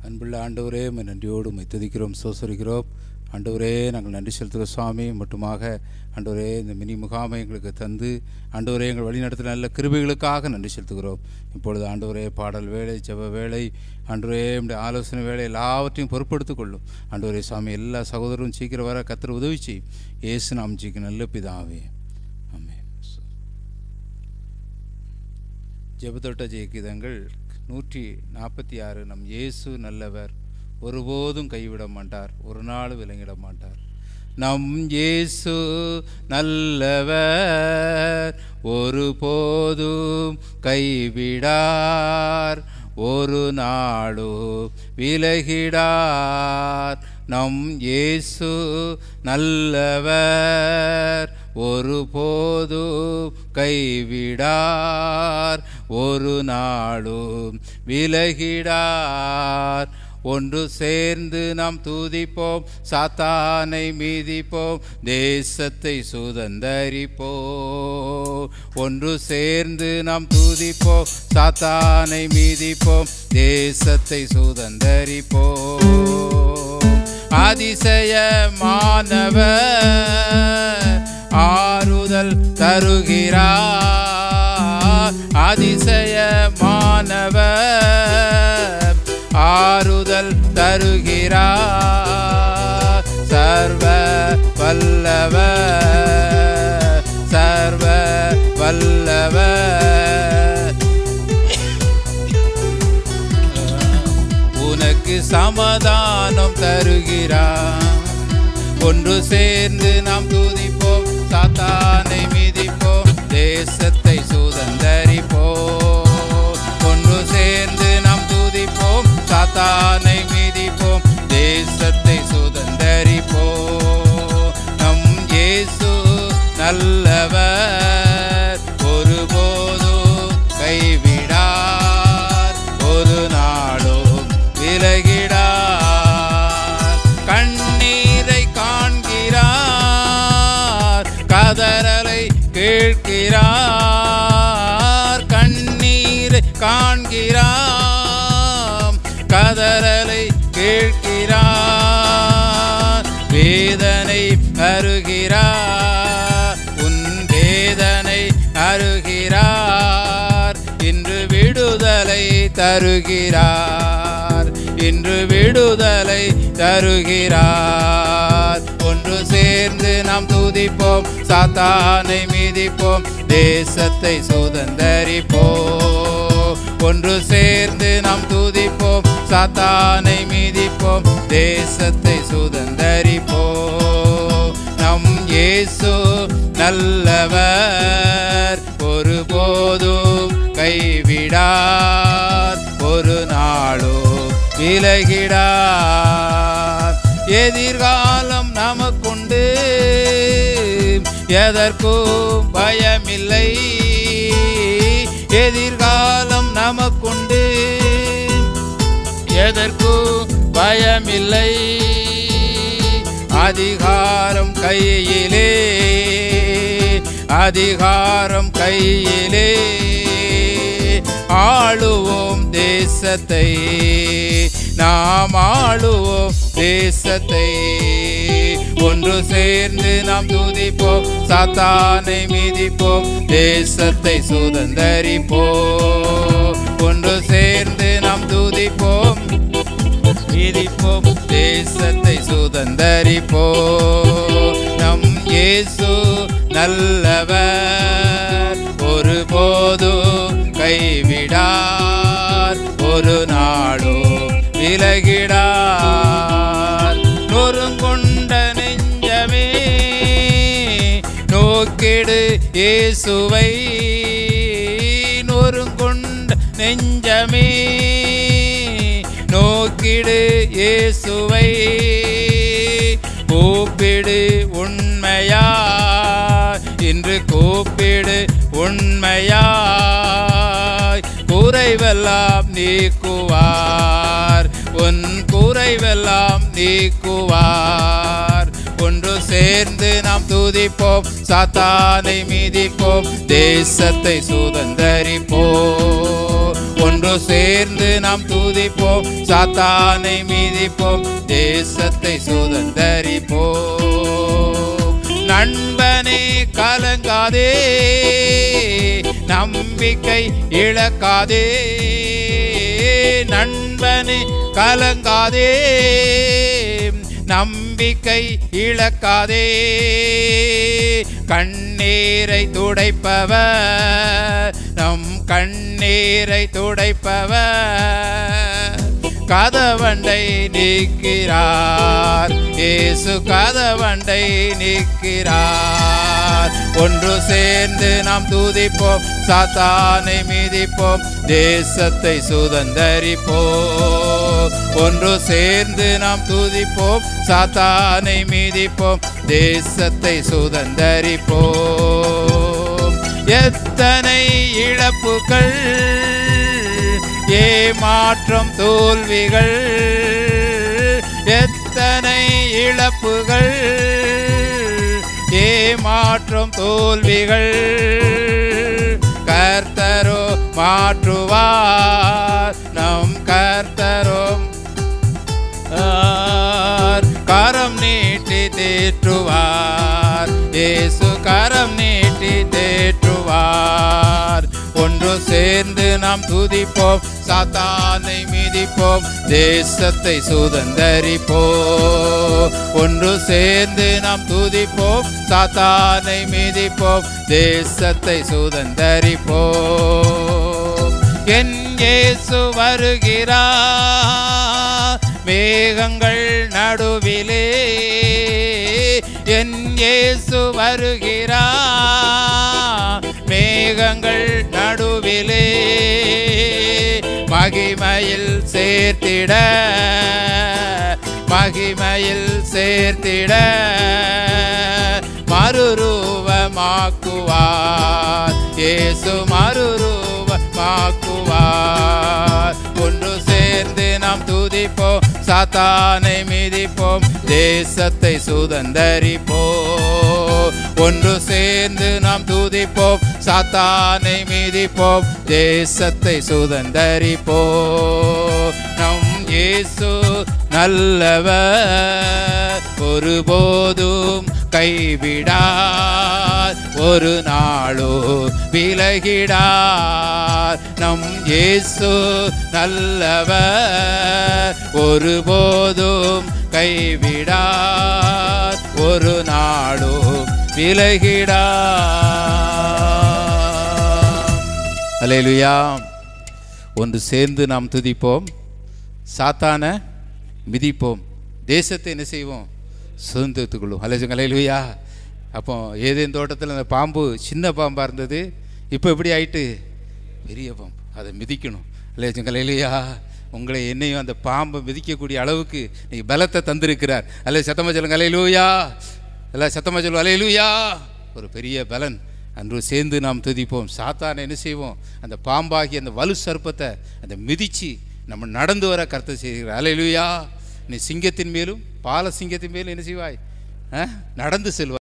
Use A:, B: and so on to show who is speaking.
A: அன்புள்ள ஆண்டவரே, நன்றியோடு உம்மை துதிக்கிறோம், சோசரிக்கிறோம். ஆண்டவரே, நாங்கள் நன்றி செலுத்துகிற சுவாமி. மட்டுமாக ஆண்டவரே, இந்த மினி முகாமை எங்களுக்கு தந்து ஆண்டவரே எங்கள் வழிநடத்தின நல்ல கிருபைகளுக்காக நன்றி செலுத்துகிறோம். இப்பொழுது ஆண்டவரே, பாடல் வேலை, ஜெப வேலை, ஆண்டவரே நம்முடைய ஆலோசனை வேலை எல்லாவற்றையும் பொறுப்படுத்திக் கொள்ளும். ஆண்டவரே சுவாமி, எல்லா சகோதரரும் சீக்கிரம் வர கர்த்தர் உதவி செய்யும். இயேசு நாமம் ஜெபிக்கிறோம் நல்ல பிதாவே, ஆமென். ஜெபத்தோட்ட ஜெயகீதங்கள் 146. நம் இயேசு நல்லவர், ஒருபோதும் கைவிட மாட்டார், ஒரு நாள் விலங்கிட மாட்டார். நம் இயேசு நல்லவர், ஒருபோதும் கைவிடார், ஒரு நாளும் விலகிடார். நம் இயேசு நல்லவர், ஒருபோதும் கைவிடார், ஒரு நாளும் விலகிடார். ஒன்று சேர்ந்து நாம் துதிப்போம், சாத்தானை மீதிப்போம், தேசத்தை சுதந்தரிப்போம். ஒன்று சேர்ந்து நாம் துதிப்போம், சாத்தானை மீதிப்போம், தேசத்தை சுதந்தரிப்போம். அதிசயமானவர் ஆறுதல் தருகிறார், அதிசயமானவர் ஆறுதல் தருகிறார். சர்வ வல்லவர், சர்வ வல்லவர் உனக்கு சமாதானம் தருகிறார். ஒன்று சேர்ந்து நாம் துதிப்போம், சாத்தானை மிதிப்போம், தேசத்தை சுதந்தரிப்போம். ஒன்று சேர்ந்து நாம் துதிப்போம், சாத்தானை மிதிப்போம், தேசத்தை சுதந்தரிப்போம். நம் இயேசு நல்லவர், ஒருபோதும் கைவிடார், ஒரு நாளும் விலகிடார். கண்ணீரை காண்கிறார், கதறலை கேட்கிறார். கண்ணீரை காண்கிறார், கதறலை கேட்கிறார். வேதனை அருகிறார், உன் வேதனை அருகிறார். இன்று விடுதலை தருகிறார், இன்று விடுதலை தருகிறார். ஒன்று சேர்ந்து நாம் துதிப்போம், சாத்தானை மிதிப்போம், தேசத்தை சுதந்தரிப்போம். ஒன்று சேர்ந்து நாம் துதிப்போம், சாத்தானை மிதிப்போம், தேசத்தை சுதந்தரிப்போம். நம் இயேசு நல்லவர், ஒருபோதும் கைவிடார், ஒரு நாளும் விலகிடார். எதிர்காலம் நமக்குண்டு, எதற்கும் பயமில்லை. எதிர்காலம் நமக்குண்டு, எதற்கும் பயமில்லை. அதிகாரம் கையிலே, அதிகாரம் கையிலே. ஆளுவோம் தேசத்தை, நாம் ஆளுவோம் தேசத்தை. ஒன்று சேர்ந்து நாம் துதிப்போம், சாத்தானை மிதிப்போம், தேசத்தை சுதந்தரிப்போம். ஒன்று சேர்ந்து நாம் துதிப்போம், மிதிப்போம், தேசத்தை சுதந்தரிப்போம். நம் இயேசு நல்லவர், ஒருபோதும் கைவிடார், ஒரு நாளும் விலகிடார். நொறுங்கொண்ட நெஞ்சமே நோக்கிடு இயேசுவை, நொறுங்கொண்ட நெஞ்சமே நோக்கிடு இயேசுவை. கூப்பிடு உண்மையா, இன்று கூப்பிடு உண்மையாய். குறைவெல்லாம் நீக்குவார், உன் குறைவெல்லாம் நீக்குவார். ஒன்று சேர்ந்து நாம் துதிப்போம், சாத்தானை மிதிப்போம், தேசத்தை சுதந்தரிப்போம். ஒன்று சேர்ந்து நாம் துதிப்போம், சாத்தானை மிதிப்போம், தேசத்தை சுதந்தரிப்போம். நண்பனே கலங்காதே, நம்பிக்கை இழக்காதே. நண்பனே கலங்காதே, நம்பிக்கை இழக்காதே. கண்ணீரை துடைப்பவர், நம் கண்ணீரை துடைப்பவர். கதவண்டை நிற்கிறார், இயேசு கதவண்டை நிற்கிறார். ஒன்று சேர்ந்து நாம் துதிப்போம், சாத்தானை மிதிப்போம், தேசத்தை சுதந்தரிப்போம். ஒன்று சேர்ந்து நாம் துதிப்போம், சாத்தானை மிதிப்போம், தேசத்தை சுதந்தரிப்போம். எத்தனை இழப்புகள், ஏமாற்றம் தோல்விகள், எத்தனை இழப்புகள், ஏமாற்றம் தோல்விகள். கர்த்தரோ மாற்றுவார், நம் கர்த்தரும் கரம் நீட்டி தேற்றுவார், இயேசு கரம் நீட்டி தேற்றுவார். ஒன்று சேர்ந்து நாம் துதிப்போம், சாத்தானை மிதிப்போம், தேசத்தை சுதந்தரிப்போம். ஒன்று சேர்ந்து நாம் துதிப்போம், சாத்தானை மிதிப்போம், தேசத்தை சுதந்தரிப்போம். என் இயேசு வருகிறார் மேகங்கள் நடுவிலே, என் இயேசு வருகிறார் மேகங்கள் நடுவிலே. மகிமையில் சேர்த்திட, மகிமையில் சேர்த்திட, மறுரூபமாக்குவார், இயேசு மறுரூபமாக்குவார். ஒன்று சேர்ந்து நாம் துதிப்போம், சாத்தானை மிதிப்போம், தேசத்தை சுதந்தரிப்போம். ஒன்று சேர்ந்து நாம் துதிப்போம், சாத்தானை மிதிப்போம், தேசத்தை சுதந்தரிப்போம். நம் இயேசு நல்லவர், ஒருபோதும் கைவிடார், ஒரு நாளோ விலகிடார். நம் இயேசு நல்லவர், ஒருபோதும் கைவிடார், ஒரு நாளோ விலகிடார். அல்லேலூயா. ஒன்று சேர்ந்து நாம் துதிப்போம், சாத்தானை மிதிப்போம், தேசத்தை என்ன செய்வோம், சுதந்திரத்துக்குள்ளும். அல்லேலூயா. அப்போ ஏதேன் தோட்டத்தில் அந்த பாம்பு சின்ன பாம்பாக இருந்தது, இப்போ எப்படி ஆயிட்டு பெரிய பாம்பு, அதை மிதிக்கணும். அல்லேலூயா. உங்களை என்னையும் அந்த பாம்பை மிதிக்கக்கூடிய அளவுக்கு நீங்கள் பலத்தை தந்திருக்கிறார். சத்தமாக சொல்லுங்க அல்லேலூயா. எல்லாம் சத்தமாக சொல்லுவோம் அல்லேலூயா. ஒரு பெரிய பலன். அன்று சேர்ந்து நாம் துதிப்போம், சாத்தானை என்ன செய்வோம், அந்த பாம்பாகி அந்த வலு சர்ப்பத்தை அந்த மிதித்து நம்ம நடந்து வர கர்த்தர் செய்கிறார். அல்லேலூயா. நீ சிங்கத்தின் மேலும் பால சிங்கத்தின் மேலும் என்ன செய்வாய், நடந்து செல்வாய்.